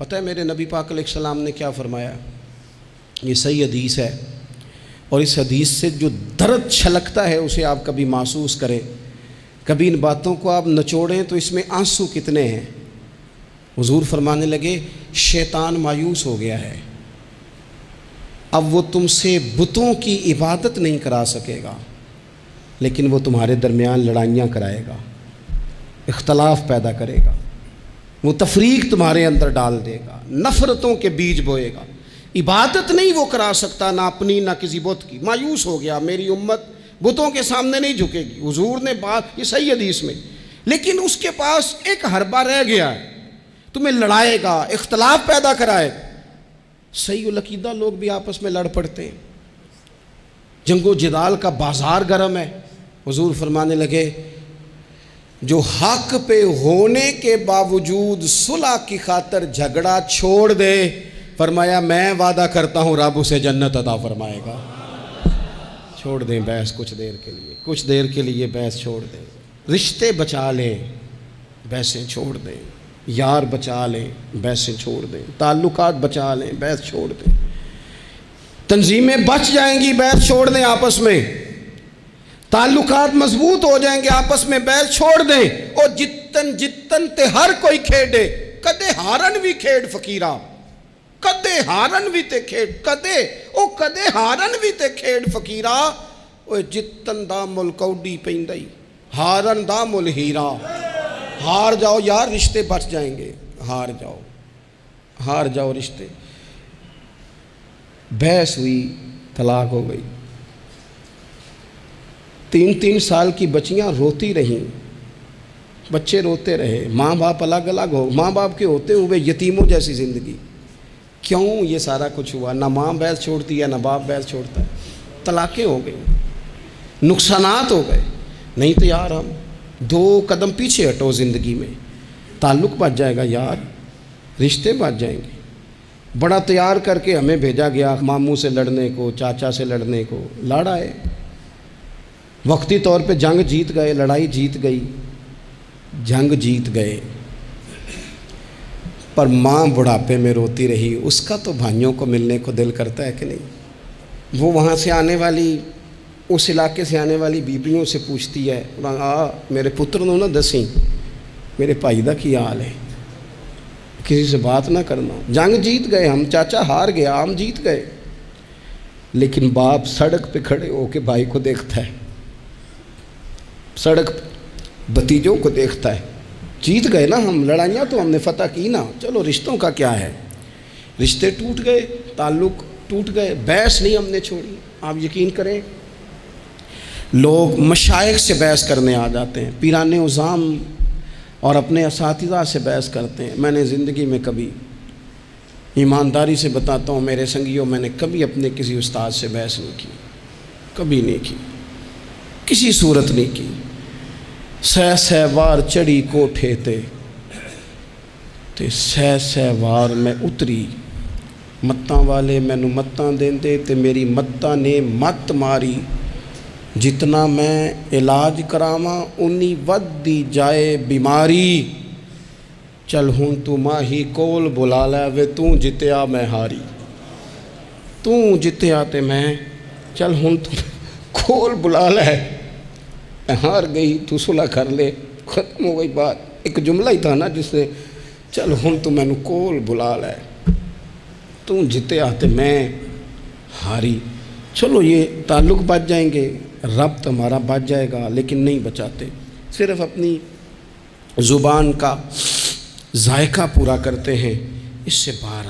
پتہ ہے میرے نبی پاک علیہ السلام نے کیا فرمایا؟ یہ صحیح حدیث ہے، اور اس حدیث سے جو درد چھلکتا ہے اسے آپ کبھی محسوس کریں، کبھی ان باتوں کو آپ نچوڑیں تو اس میں آنسو کتنے ہیں۔ حضور فرمانے لگے شیطان مایوس ہو گیا ہے، اب وہ تم سے بتوں کی عبادت نہیں کرا سکے گا، لیکن وہ تمہارے درمیان لڑائیاں کرائے گا، اختلاف پیدا کرے گا، وہ تفریق تمہارے اندر ڈال دے گا، نفرتوں کے بیج بوئے گا۔ عبادت نہیں وہ کرا سکتا، نہ اپنی نہ کسی بت کی۔ مایوس ہو گیا، میری امت بتوں کے سامنے نہیں جھکے گی۔ حضور نے بات یہ صحیح حدیث میں، لیکن اس کے پاس ایک حربہ رہ گیا ہے، تمہیں لڑائے گا، اختلاف پیدا کرائے گا۔ صحیح العقیدہ لوگ بھی آپس میں لڑ پڑتے ہیں، جنگ و جدال کا بازار گرم ہے۔ حضور فرمانے لگے جو حق پہ ہونے کے باوجود صلح کی خاطر جھگڑا چھوڑ دے، فرمایا میں وعدہ کرتا ہوں رب اسے جنت عطا فرمائے گا۔ چھوڑ دیں بحث کچھ دیر کے لیے بحث چھوڑ دیں، رشتے بچا لیں، بحثیں چھوڑ دیں، یار بچا لیں، بحثیں چھوڑ دیں، تعلقات بچا لیں، بحث چھوڑ دیں، تنظیمیں بچ جائیں گی، بحث چھوڑ دیں، آپس میں تعلقات مضبوط ہو جائیں گے، آپس میں بحث چھوڑ دیں۔ اور جتن تے ہر کوئی کھیڈے، کدے ہارن بھی کھیڈ فقیرہ، کدے ہارن بھی تے کھیڈ، کدے ہارن بھی تے کھیڈ فقیرہ، اوے جتن دا مل کوڈی پیندائی، ہارن دا مل ہیرا۔ ہار جاؤ یار، رشتے بچ جائیں گے، ہار جاؤ رشتے۔ بحث ہوئی، طلاق ہو گئی، 3 سال کی بچیاں روتی رہیں، بچے روتے رہے، ماں باپ الگ الگ ہو، ماں باپ کے ہوتے ہوئے یتیموں جیسی زندگی۔ کیوں یہ سارا کچھ ہوا؟ نہ ماں بحث چھوڑتی ہے، نہ باپ بحث چھوڑتا ہے، طلاقیں ہو گئی، نقصانات ہو گئے۔ نہیں تو یار ہم 2 قدم پیچھے ہٹو، زندگی میں تعلق بچ جائے گا یار، رشتے بچ جائیں گے۔ بڑا تیار کر کے ہمیں بھیجا گیا ماموں سے لڑنے کو، چاچا سے لڑنے کو، لڑ آئے، وقتی طور پہ جنگ جیت گئے، لڑائی جیت گئی، جنگ جیت گئے، پر ماں بڑھاپے میں روتی رہی۔ اس کا تو بھائیوں کو ملنے کو دل کرتا ہے کہ نہیں؟ وہ وہاں سے آنے والی، اس علاقے سے آنے والی بیبیوں سے پوچھتی ہے میرے پتر نو نہ دسیں میرے بھائی دا کی حال ہے، کسی سے بات نہ کرنا۔ جنگ جیت گئے ہم، چاچا ہار گیا، ہم جیت گئے، لیکن باپ سڑک پہ کھڑے ہو کے بھائی کو دیکھتا ہے، سڑک بھتیجوں کو دیکھتا ہے۔ جیت گئے نا ہم، لڑائیاں تو ہم نے فتح کی نا، چلو رشتوں کا کیا ہے۔ رشتے ٹوٹ گئے، تعلق ٹوٹ گئے، بحث نہیں ہم نے چھوڑی۔ آپ یقین کریں لوگ مشائخ سے بحث کرنے آ جاتے ہیں، پیران عظام اور اپنے اساتذہ سے بحث کرتے ہیں۔ میں نے زندگی میں کبھی، ایمانداری سے بتاتا ہوں میرے سنگیوں، میں نے کبھی اپنے کسی استاد سے بحث نہیں کی، کبھی نہیں کی، کسی صورت نہیں کی۔ سہ وار چڑھی کوٹھے تے سہ وار میں اتری، متاں والے مینوں متاں دیندے تے میری متاں نے مت ماری، جتنا میں علاج کراواں اُنی ودی جائے بیماری، چل ہن تو ماہی کول بلا لے وے توں جتیا میں ہاری، توں جتیا تے میں، چل ہن تو کول بلا لے، میں ہار گئی تو صلح کر لے، ختم ہو گئی بات۔ ایک جملہ ہی تھا نا جس سے چل ہن تو مینوں کول بلا لے، توں جتیا تے میں ہاری۔ چلو یہ تعلق بچ جائیں گے، ربط ہمارا بچ جائے گا، لیکن نہیں بچاتے، صرف اپنی زبان کا ذائقہ پورا کرتے ہیں، اس سے باہر